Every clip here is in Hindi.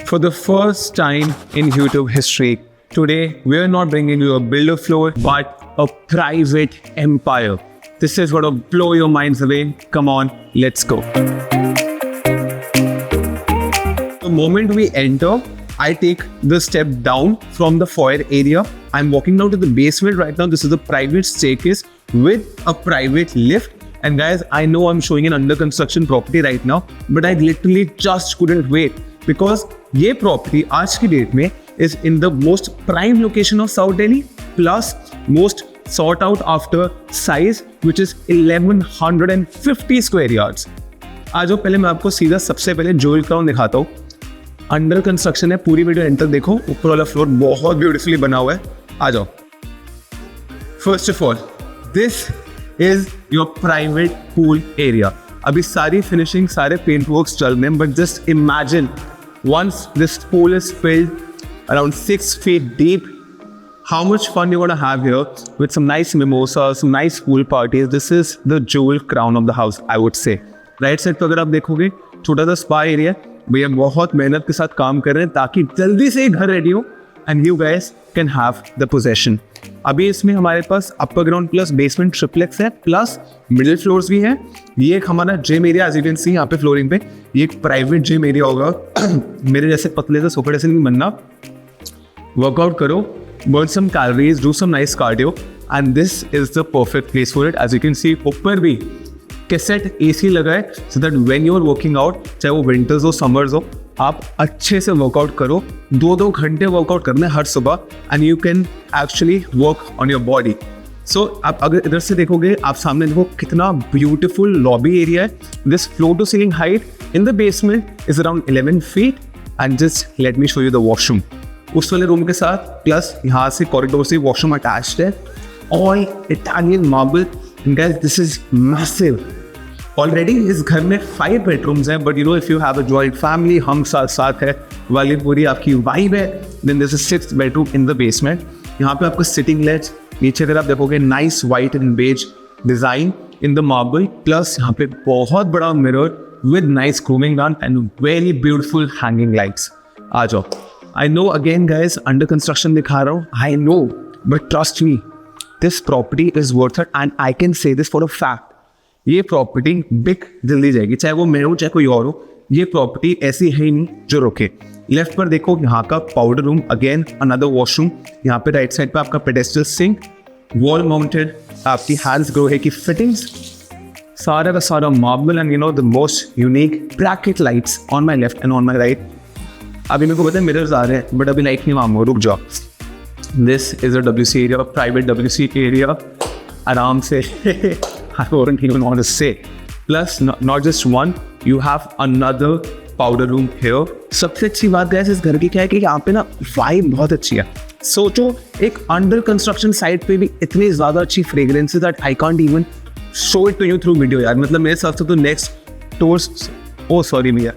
For the first time in YouTube history, today we are not bringing you a builder floor, but a private empire. This is going to blow your minds away. Come on, let's go. The moment we enter, I take the step down from the foyer area. I'm walking down to the basement right now. This is a private staircase with a private lift. And guys, I know I'm showing an under construction property right now, but I literally just couldn't wait because ये property आज की डेट में is in the most prime location of South Delhi plus most sought out after size which is 1150 square yards. आ जाओ, पहले मैं आपको सीधा सबसे पहले जोएल क्राउन दिखाता हूँ. अंडर कंस्ट्रक्शन है, पूरी वीडियो एंड तक देखो. ऊपर वाला फ्लोर बहुत ब्यूटीफुली बना हुआ है. आ जाओ. First of all this is your private pool area. अभी सारी फिनिशिंग, सारे पेंट वर्क्स चल रहे हैं, but just imagine once this pool is filled around 6 feet deep, how much fun you're gonna have here with some nice mimosas, some nice pool parties. This is the jewel crown of the house, I would say. Right side पर अगर आप देखोगे छोटा सा स्पा एरिया. भैया बहुत मेहनत के साथ काम कर रहे हैं ताकि जल्दी से घर रेडी हो and you guys can have the possession. अभी इसमें हमारे पास upper ground plus basement triplex है, प्लस मिडिल फ्लोर्स भी हैं. ये एक हमारा gym area, as you can see यहाँ पे फ्लोरिंग पे. ये एक प्राइवेट जिम एरिया होगा. मेरे जैसे पतले से सोफे से नहीं बनना. वर्कआउट करो, burn some calories, do some nice cardio, and this is the perfect place for it. As you can see, ऊपर भी कैसेट AC लगा है so that when you are working out, चाहे वो winters हो summers हो, आप अच्छे से वर्कआउट करो. 2-2 घंटे वर्कआउट करना है हर सुबह and you can actually work on your body. So आप अगर इधर से देखोगे, आप सामने देखो कितना ब्यूटीफुल लॉबी एरिया है. This floor to ceiling height in the basement is around 11 feet and just let me show you the washroom. उस वाले रूम के साथ प्लस यहाँ से कॉरिडोर से वॉशरूम अटैच्ड है. All Italian marble. Guys this is massive. Already इस घर में 5 बेडरूम्स हैं, but you know if you have a joint family, हम साथ है वाली पूरी आपकी वाइब है, then this is 6th bedroom in the basement. यहाँ पे आपका सिटिंग लेज, नीचे अगर आप देखोगे nice white and beige design in the marble, plus यहाँ पे बहुत बड़ा mirror with nice grooming done and very beautiful hanging lights. आ जाओ. I know again guys, under construction दिखा रहा हूँ, I know, but trust me, this property is worth it and I can say this for a fact. ये property बिक जल्दी जाएगी, चाहे वो मैं हूँ चाहे कोई और हो. ये property ऐसी है ही नहीं जो रुके. लेफ्ट पर देखो यहाँ का powder room, again another washroom. यहाँ पे राइट साइड पे आपका पेडेस्ट्रल सिंक, वॉल माउंटेड आपकी हैंड्स ग्रो है की फिटिंग्स, सारा का सारा marble and you know the most unique bracket lights on my left and on my right. अभी मेरे को पता है मिरर्स आ रहे हैं, बट अभी लाइट नहीं मांगो, रुक जाओ. This is a WC area, private WC area. आराम से I wouldn't even want to say. Plus, not just one, you have another powder room here. सबसे अच्छी बात है इस घर की क्या है कि यहाँ पे ना वाइब बहुत अच्छी है. सोचो एक अंडर कंस्ट्रक्शन साइट पे भी इतनी ज़्यादा अच्छी fragrances that I can't even show it to you through video. यार मतलब मेरे हिसाब से तो नेक्स्ट टूर्स, ओ सॉरी भैया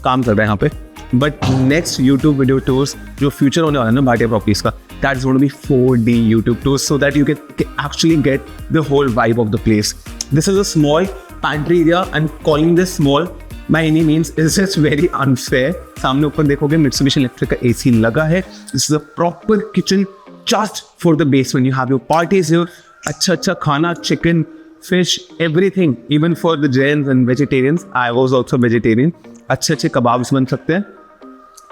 काम कर रहा है यहाँ पे, but next YouTube video tours जो फ्यूचर होने वाला है ना भाटिया प्रॉपर्टीज का, that is going to be 4D YouTube tours so that you can actually get the whole vibe of the place. This is a small pantry area and calling this small by any means is just very unfair. सामने ऊपर देखोगे मित्सुबिशी इलेक्ट्रिक का AC लगा है. This is a proper kitchen just for the basement. You have your parties here. अच्छा खाना, chicken, fish, everything, even for the Jains and vegetarians. I was also vegetarian. अच्छे कबाब्स बन सकते हैं.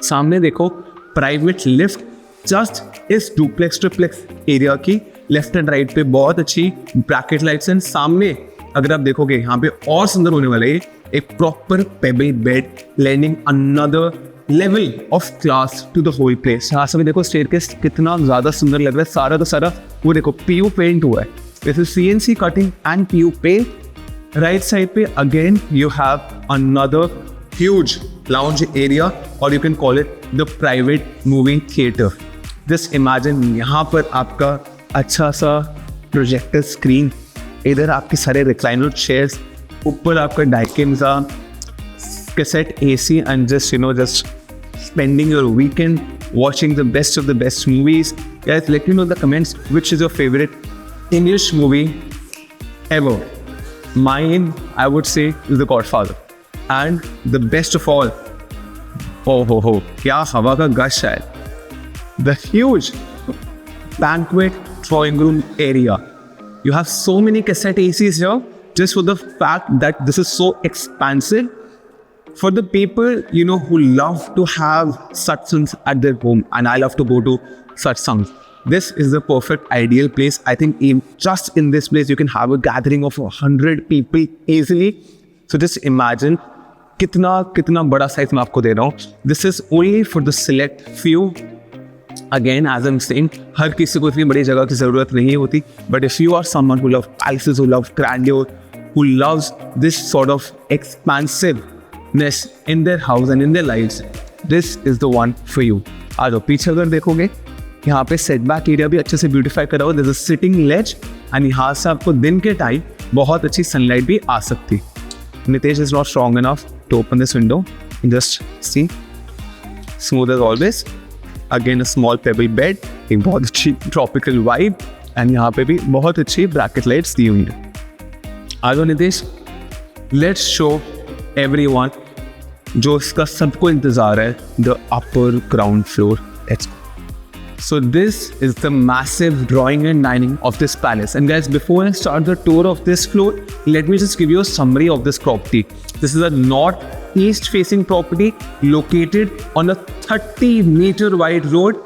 सामने देखो प्राइवेट लिफ्ट जस्ट इस डुप्लेक्स ट्रिप्लेक्स एरिया की लेफ्ट एंड राइट पे बहुत अच्छी ब्रैकेट लाइट्स हैं. सामने अगर आप देखोगे यहाँ पे और सुंदर होने वाले एक proper pebble bed landing another level of class to the whole place. यहाँ से देखो स्टेयरकेस कितना ज़्यादा सुंदर लग रहा है. सारा का सारा वो देखो PU पेंट हुआ है. This is CNC cutting and PU paint. Right side पे again you have another huge lounge area or you can call it the private movie theater. Just imagine यहाँ पर आपका अच्छा सा projector screen, इधर आपके सारे recliner chairs, ऊपर आपका Daikinza cassette AC and just spending your weekend watching the best of the best movies. Guys, let me know in the comments which is your favorite English movie ever. Mine, I would say, is The Godfather. And the best of all, हो क्या हवा का गश है. The huge banquet drawing room area. You have so many cassette ACs here just for the fact that this is so expansive. For the people, you know, who love to have satsangs at their home, and I love to go to satsangs, this is the perfect ideal place. I think just in this place, you can have a gathering of 100 people easily. So just imagine कितना बड़ा साइज मैं आपको दे रहा हूँ. This is only for the select few. Again, as I'm saying, हर किसी को इतनी बड़ी जगह की ज़रूरत नहीं होती. But if you are someone who loves palaces, who loves grandeur, who loves this sort of expansiveness in their house and in their lives, this is the one for you. आ जाओ पीछे अगर देखोगे, यहाँ पे सेटबैक एरिया भी अच्छे से ब्यूटीफाई करा हुआ. There's a sitting ledge and यहाँ से आपको दिन के टाइम बहुत अच्छी सनलाइट भी आ सकती. Nitesh is not strong enough to open this window. Just see, smooth as always. Again, a small pebble bed, एक बहुत अच्छी tropical vibe, and यहाँ पे भी बहुत अच्छी bracket lights दी हुई है. आ जाओ नितेश, let's show everyone जो इसका सबको इंतजार है, the upper ground floor. Let's go. So this is the massive drawing and dining of this palace. And guys, before I start the tour of this floor, let me just give you a summary of this property. This is a northeast facing property located on a 30-meter wide road.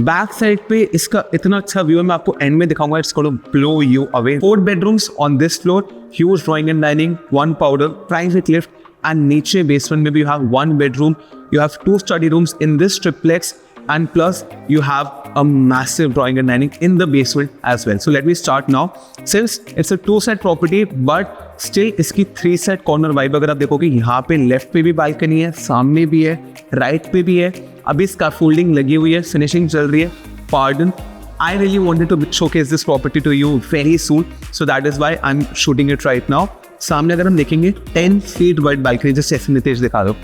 Back side पे इसका इतना अच्छा व्यू है, मैं आपको एंड में दिखाऊंगा. It's going to blow you away. 4 bedrooms on this floor, huge drawing and dining, 1 powder, private lift, and नीचे basement में भी you have 1 bedroom. You have 2 study rooms in this triplex. And plus, you have a massive drawing and dining in the basement as well. So let me start now. Since it's a 2-set property, but still इसकी 3-set corner vibe अगर आप देखोगे, यहाँ पे लेफ्ट पे भी बालकनी है, सामने भी है, राइट पे भी है. अभी स्कैफोल्डिंग लगी हुई है, फिनिशिंग चल रही है. Pardon, I really wanted to showcase this property to you very soon, so that is why I'm shooting it right now. सामने अगर हम देखेंगे 10 feet wide balcony, जैसे ऐसे नितेश दिखा दो.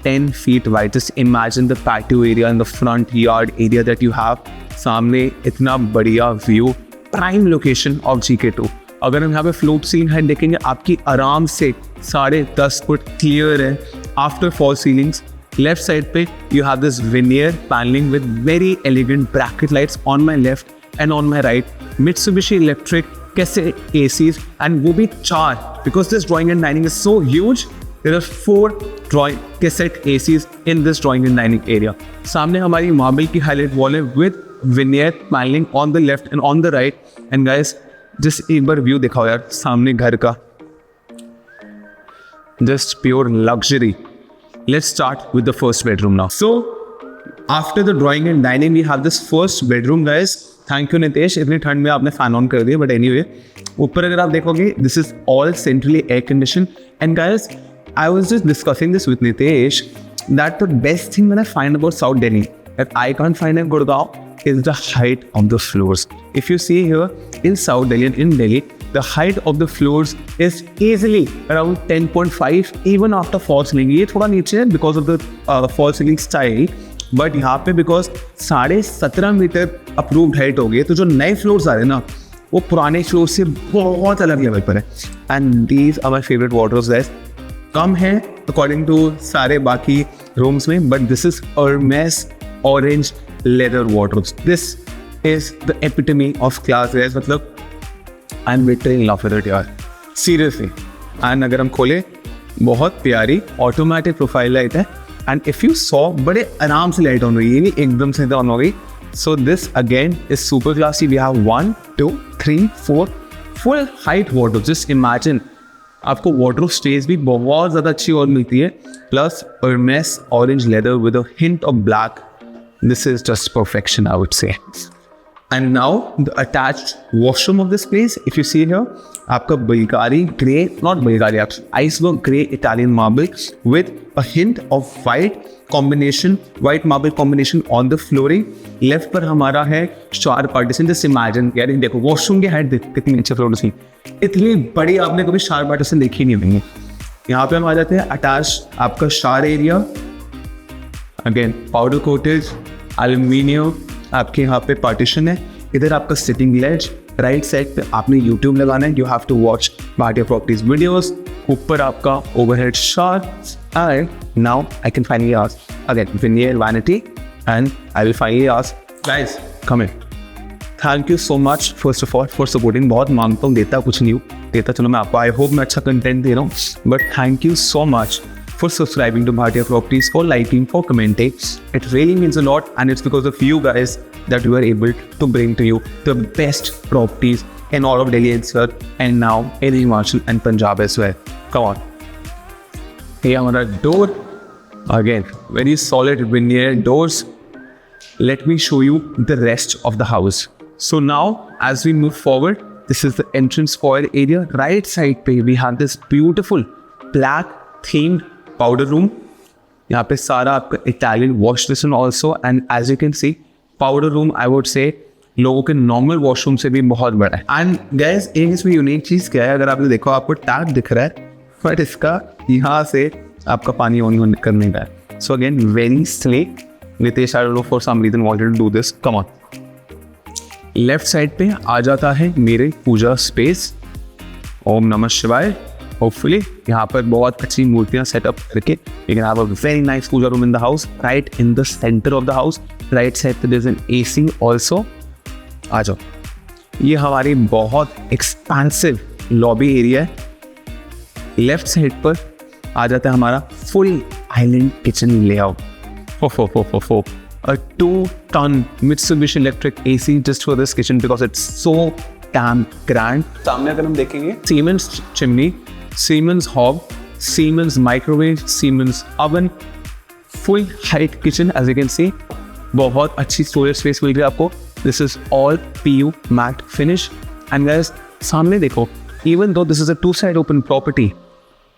10 feet wide. Just imagine the patio area and the front yard area that you have. सामने इतना बढ़िया view, prime location of GK2. अगर हम यहाँ पे फ्लोट सीन है देखेंगे, आपकी आराम से 10.5 फुट क्लियर है. After false ceilings, left side पे you have this veneer paneling with very elegant bracket lights on my left and on my right. Mitsubishi electric cassette ACs, and वो भी 4, because this drawing and dining is so huge. There are 4 drawing cassette ACs in this drawing and dining area. सामने हमारी मार्बल की हाईलाइट वॉल है with veneer paneling on the left and on the right. And guys, just एक बार व्यू दिखाओ यार सामने घर का. Just pure luxury. Let's start with the first bedroom now. So after the drawing and dining, we have this first bedroom, guys. Thank you Nitesh, इतनी ठंड में आपने फैन ऑन कर दिया. But anyway, ऊपर अगर आप देखोगे, this is all centrally air conditioned. And guys, I was just discussing this with Nitesh that the best thing that I find about South Delhi that I can't find in Gurgaon is the height of the floors. If you see here in South Delhi and in Delhi, the height of the floors is easily around 10.5 even after fall ceiling. ये थोड़ा नीचे है because of the fall ceiling style, but यहाँ पे because 17.5 मीटर अप्रूव्ड हाइट हो गई, तो जो नए फ्लोर्स आ रहे हैं ना, वो पुराने फ्लोर से बहुत अलग लेवल पर है. And these are my favorite wardrobes guys. कम है अकॉर्डिंग टू सारे बाकी रूम्स में, but this is Hermes orange leather wardrobes. This is the epitome of class guys. मतलब I am literally in love with it यार, सीरियसली. एंड अगर हम खोले, बहुत प्यारी ऑटोमेटिक प्रोफाइल लाइट है. एंड इफ यू सॉ, बड़े आराम से लाइट ऑन हुई, ये नहीं एकदम से ऑन हो गई. So this again is super classy. We have 1, 2, 3, 4 full height wardrobe. Just imagine, आपको वार्डरोब स्पेस भी बहुत ज़्यादा अच्छी और मिलती है. Plus Hermes orange leather with a hint of black. This is just perfection, I would say. And now the attached washroom of this place. If you see here, आपका Bulgari grey, not Bulgari, iceberg grey Italian marble with a hint of white marble combination on the flooring. Left पर हमारा है शावर पार्टीशन. जस्ट इमेजिन यार, देखो वॉशरूम की हाइट देखो कितनी अच्छी फ्लोर्स थी, इतनी बड़ी आपने कभी शावर पार्टीशन देखी नहीं होंगी. यहाँ पे हम आ जाते हैं अटैच आपका shower area. Again powder coated aluminium आपके यहाँ पे पार्टीशन है. इधर आपका सिटिंग लेज. राइट साइड पे आपने YouTube लगाना है. You have to watch Bhatia properties videos. ऊपर आपका overhead shower, and now I can finally ask again veneer vanity, and I will finally ask guys come in. Thank you so much first of all for supporting. बहुत मांगता हूँ, देता कुछ नहीं हूँ, देता चलो मैं आपको, आई होप मैं अच्छा कंटेंट दे रहा हूँ, but thank you so much for subscribing to Bhatia Properties, for liking, for commenting. It really means a lot, and it's because of you guys that we are able to bring to you the best properties in all of Delhi NCR and now in Himachal and Punjab as well. Come on. Here on our door, again, very solid veneer doors. Let me show you the rest of the house. So now, as we move forward, this is the entrance foyer area. Right side पे we have this beautiful black themed powder room. यहाँ पे सारा आपका Italian wash basin also, and as you can see powder room I would say लोगों के नॉर्मल वॉशरूम से भी बहुत बड़ा है। एंड गाइस एक इसमें यूनिक चीज़ क्या है, अगर आपने देखो आपको टैप दिख रहा है, बट इसका यहाँ से आपका पानी ऑन करने का है। So again very sleek. Nitesh I don't know for some reason wanted to do this. Come on. Left side पे आ जाता है मेरे पूजा स्पेस। ओम नमः शिवाय। होपफुली यहाँ पर बहुत अच्छी मूर्तियाँ सेटअप करके you can have a very nice puja room in the house, right in the centre of the house. Right side पे there is an AC also. आ जाओ, ये हमारी बहुत एक्सपेंसिव लॉबी एरिया है। लेफ्ट साइड पर आ जाता है हमारा फुल आइलैंड किचन लेआउट। हो a 2-ton Mitsubishi electric AC just for this kitchen because it's so damn grand. सामने अगर हम देखेंगे Siemens chimney, Siemens hob, Siemens microwave, Siemens oven, full height kitchen as you can see. बहुत अच्छी storage space मिल रही है आपको। This is all PU matte finish. And guys सामने देखो, even though this is a 2-side open property,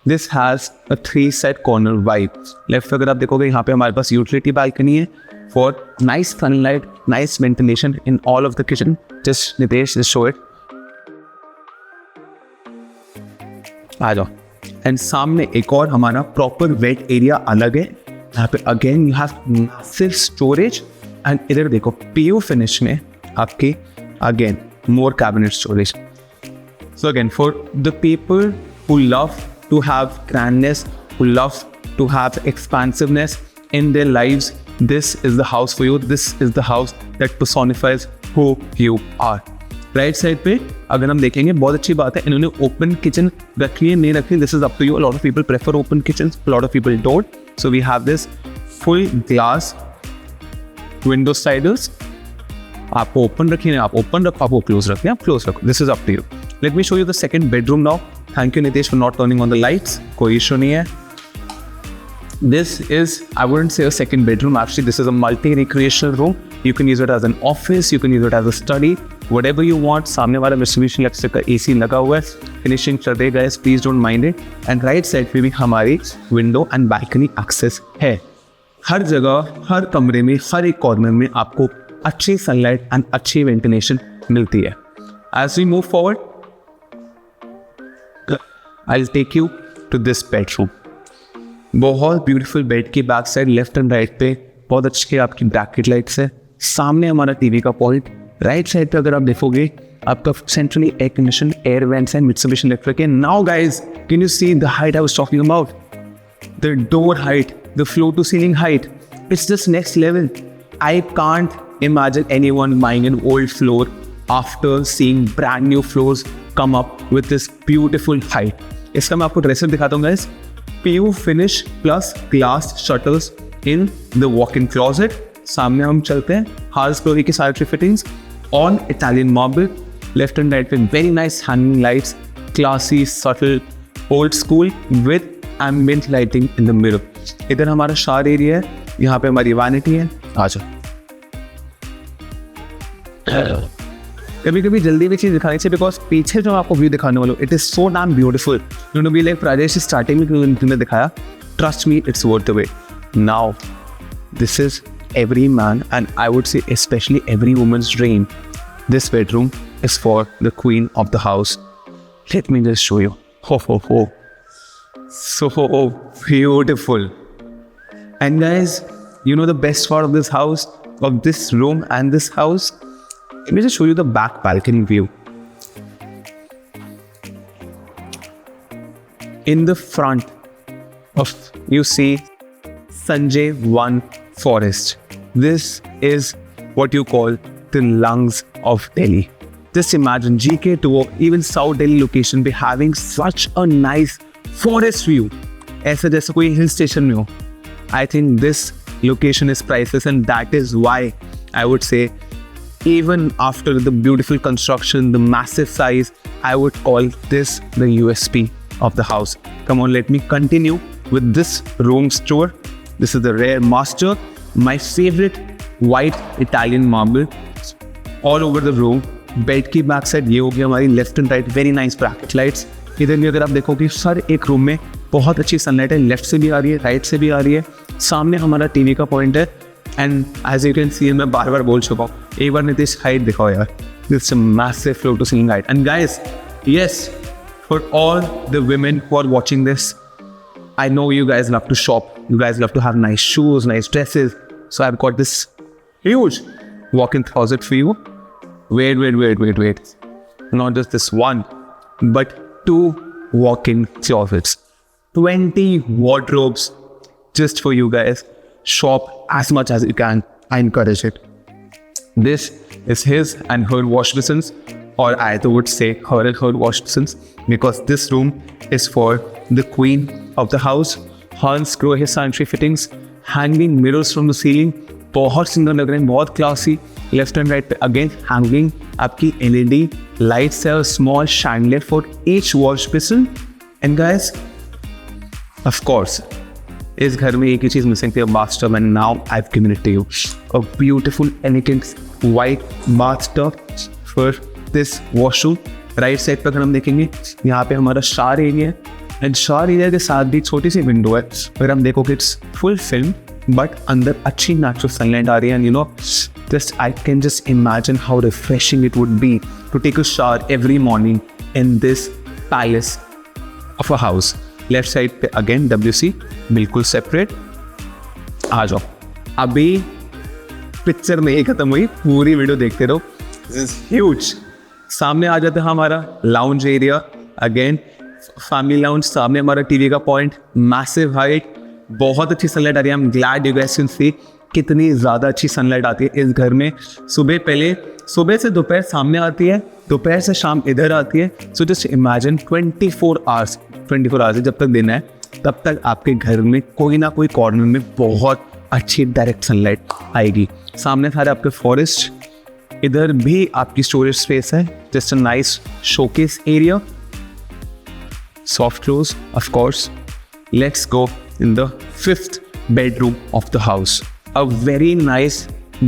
this has a 3-side corner vibe. Left अगर आप देखोगे यहाँ पे हमारे पास utility balcony है for nice sunlight, nice ventilation in all of the kitchen. Just Nitesh, just show it. आ जाओ। एंड सामने एक और हमारा प्रॉपर वेट एरिया अलग है। यहाँ पे again you have massive storage, and इधर देखो पीयू फिनिश में आपके again more cabinet storage. So again for the people who love to have grandness, who love to have expensiveness in their lives, this is the house for you. This is the house that personifies who you are. Right side पे अगर हम देखेंगे बहुत अच्छी बात है, इन्होंने ओपन किचन रखी है नहीं रखी, this is up to you. Lot of people prefer open kitchen, lot of people don't. So we have this full glass window sliders. आपको ओपन रखिए, आप ओपन रखो, आपको क्लोज रखिए, आप क्लोज रखो, this is up to you. Let me show you the second bedroom now. Thank you Nitesh for not turning on the lights, कोई इशू नहीं है। This is, I wouldn't say a second bedroom, actually this is a multi-recreational room. You can use it as an office, you can use it as a study, whatever you want. सामने वाला Mitsubishi electric का AC लगा हुआ है, फिनिशिंग चल रही है guys, please don't mind it. And right side पे भी हमारी window and balcony access है। हर जगह, हर कमरे में, हर एक कॉर्नर में आपको अच्छी सनलाइट एंड अच्छी वेंटिलेशन मिलती है। As we move forward, I'll take you to this bedroom. बहुत ब्यूटीफुल बेड की back side left and right पे बहुत अच्छी आपकी ब्रैकेट लाइट्स है। सामने हमारा टीवी का पॉइंट। राइट साइड पे अगर आप देखोगे आपका centrally air condition air vents and Mitsubishi electric है। Now guys can you see the height I was talking about, the door height, the floor to ceiling height, it's just next level. I can't imagine anyone buying an old floor after seeing brand new floors come up with this beautiful height. इसका मैं आपको ड्रेसअप दिखाता हूँ guys. PU finish plus glass shutters in the walk-in closet. सामने हम चलते हैं, Hars Glory की सारी fittings on Italian marble. Left and right with very nice hanging lights, classy, subtle, old school with ambient lighting in the mirror. इधर हमारा शावर एरिया है, यहाँ पे हमारी वैनिटी है। आ जाओ। कभी कभी जल्दी भी चीज़ दिखानी चाहिए बिकॉज पीछे जो आपको व्यू दिखाने वाला it is so damn beautiful. You know be like Rajesh starting में तुमने दिखाया, trust me it's worth the wait. Now this is every man and I would say specially every women's dream. This bedroom is for the queen of the house. Let me just show you. हो so beautiful. And guys, you know the best part of this house, of this room and this house? Let me just show you the back balcony view. in the front of, you see, Sanjay One Forest. This is what you call the lungs of Delhi. Just imagine GK Tour, even South Delhi location, be having such a nice forest view. ऐसा जैसा कोई hill station में हो. I think this location is priceless, and that is why I would say, even after the beautiful construction, the massive size, I would call this the USP of the house. Come on, let me continue with this room's tour. This is the rare master, my favorite white Italian marble all over the room. Bed की बैक साइड ये होगी हमारी left and right, very nice bracket lights. इधर भी अगर आप देखोगे सर एक रूम में बहुत अच्छी सनलाइट है, लेफ्ट से भी आ रही है, राइट से भी आ रही है. सामने हमारा टीवी का पॉइंट है, and as you can see, मैं बार बार बोल चुका हूँ, एक बार नीतीश हाइट दिखाओ यार. This massive floor to ceiling height. And guys, yes, for all the women who are watching this, I know you guys love to shop, you guys love to have nice shoes, nice dresses, so I've got this huge walk-in closet for you. Wait. Not just this one, but 2 walk-in closets. 20 wardrobes just for you guys. Shop as much as you can. I encourage it. This is his and her wash basins, or I would say her and her wash basins, because this room is for the queen of the house. Hans Grohe sanitary fittings, hanging mirrors from the ceiling. बहुत सुंदर लग रहे हैं, बहुत क्लासी. लेफ्ट एंड राइट पे अगेन हैंगिंग आपकी LED लाइट्स है, small chandelier for each wash basin. And guys, of course इस घर में एक ही चीज मिसिंग थी, bathtub, and now I have given it to you. A beautiful elegant white bathtub for this washroom. Right side पर अगर हम देखेंगे, यहाँ पे हमारा शावर एरिया है, एंड शावर एरिया के साथ भी छोटी सी विंडो है. अगर हम देखोगे इट्स फुल फिल्म, बट अंदर अच्छी नेचुरल सनलाइट आ रही है. And you know, just I can just imagine how refreshing it would be to take a shower every morning in this palace of a house. Left side पे again WC, बिल्कुल separate. आ जाओ, अभी पिक्चर में ही खत्म हुई, पूरी वीडियो देखते रहो. This is huge. सामने आ जाता है हमारा lounge area, again family lounge. सामने हमारा टीवी का पॉइंट, मैसिव हाइट, बहुत अच्छी सनलाइट आ रही है. I am glad you guys can see कितनी ज़्यादा अच्छी सनलाइट आती है इस घर में. सुबह से दोपहर सामने आती है, दोपहर से शाम इधर आती है. सो जस्ट इमेजिन 24 आवर्स जब तक दिन है तब तक आपके घर में कोई ना कोई कॉर्नर में बहुत अच्छी डायरेक्ट सनलाइट आएगी. सामने सारे आपके फॉरेस्ट, इधर भी आपकी स्टोरेज स्पेस है, just a nice showcase area. Soft close of course. Let's go in the 5th bedroom of the house. A very nice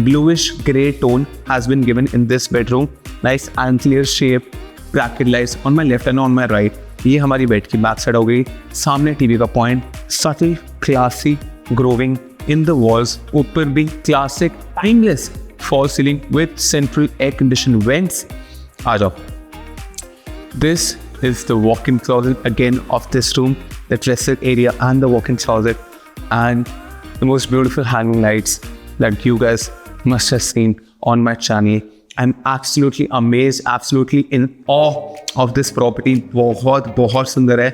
bluish gray tone has been given in this bedroom. Nice angular shape, bracket lights on my left and on my right. ये हमारी बेड की बैक साइड हो गई. सामने टीवी का point, subtle classy growing in the walls. ऊपर भी classic timeless fall ceiling with central air conditioned vents. आ जाओ. This is the walk-in closet again of this room, the dresser area and the walk-in closet, and the most beautiful hanging lights that you guys must have seen on my channel. I'm absolutely amazed, absolutely in awe of this property. बहुत सुंदर है.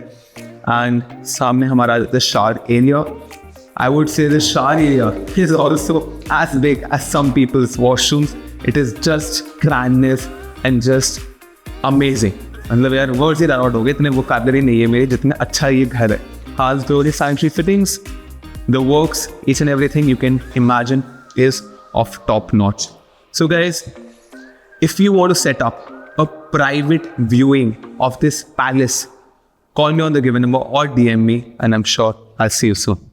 And सामने हमारा the shower area. I would say the shower area is also as big as some people's washrooms. It is just grandness and just amazing. मतलब यार वर्ड्स ही रन आउट हो गए, इतने वोकैबुलरी नहीं है मेरे जितने अच्छा ये घर है. Hans Grohe sanitary fittings, the works, each and everything you can imagine is of top notch. So guys, if you want to set up a private viewing of this palace, call me on the given number or DM me, and I'm sure I'll see you soon.